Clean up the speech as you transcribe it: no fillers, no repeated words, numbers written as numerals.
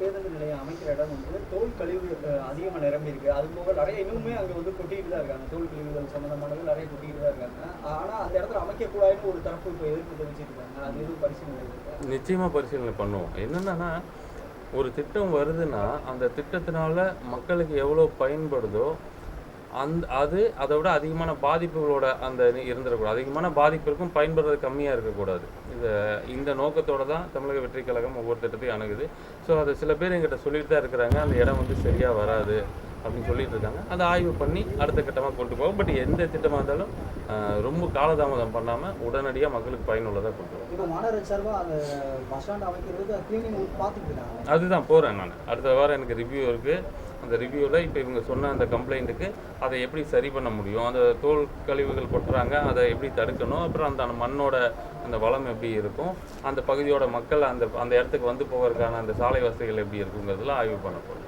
பேருந்து நிலையம் அமைக்கிற இடம் வந்து தோல் கழிவு அதிகமாக நிரம்பி இருக்கு. அது போக நிறைய இன்னுமே அங்கே வந்து கொட்டிட்டு தான் இருக்காங்க. தோல் கழிவுகள் சம்மந்தமானது நிறைய கொட்டிட்டு தான் இருக்காங்க. ஆனால் அந்த இடத்துல அமைக்கக்கூடாதுன்னு ஒரு தரப்பு இப்போ எதிர்ப்பு தெரிவிச்சிட்டு இருக்காங்க. அது எதுவும் பரிசீலனை இருக்கு? நிச்சயமாக பரிசீலனை பண்ணுவோம். என்னென்னா, ஒரு திட்டம் வருதுன்னா அந்த திட்டத்தினால மக்களுக்கு எவ்வளோ பயன்படுதோ அதை விட அதிகமான பாதிப்புகளோட அந்த இருந்துடக்கூடாது. அதிகமான பாதிப்பு இருக்கும், பயன்படுறது கம்மியாக இருக்கக்கூடாது. இந்த நோக்கத்தோடு தான் தமிழக வெற்றி கழகம் ஒவ்வொரு திட்டத்தையும் அணுகுது. ஸோ அதை சில பேர் எங்கிட்ட சொல்லிட்டு தான் இருக்கிறாங்க, அந்த இடம் வந்து சரியாக வராது அப்படின்னு சொல்லிட்டு இருக்காங்க. அதை ஆய்வு பண்ணி அடுத்த கட்டமாக கொண்டு போவோம். பட் எந்த திட்டமாக இருந்தாலும் ரொம்ப காலதாமதம் பண்ணாமல் உடனடியாக மக்களுக்கு பயனுள்ளதாக கொண்டு போவோம். இப்போ மாநகராட்சி சார்பாக அந்த பஸ் ஸ்டாண்ட் அமைக்கிறது க்ளீனிங் பார்த்துட்டு இருக்காங்க. அதுதான் போகிறேன் நான். அடுத்த வாரம் எனக்கு ரிவ்யூ இருக்குது. அந்த ரிவ்யூவில் இப்போ இவங்க சொன்ன அந்த கம்ப்ளைண்ட்டுக்கு அதை எப்படி சரி பண்ண முடியும், அந்த தோல் கழிவுகள் கொட்டுறாங்க, அதை எப்படி தடுக்கணும், அப்புறம் அந்த மண்ணோட அந்த வளம் எப்படி இருக்கும், அந்த பகுதியோட மக்கள் அந்த இடத்துக்கு வந்து போவதற்கான அந்த சாலை வசதிகள் எப்படி இருக்குங்கிறதுலாம் ஆய்வு பண்ண போகிறோம்.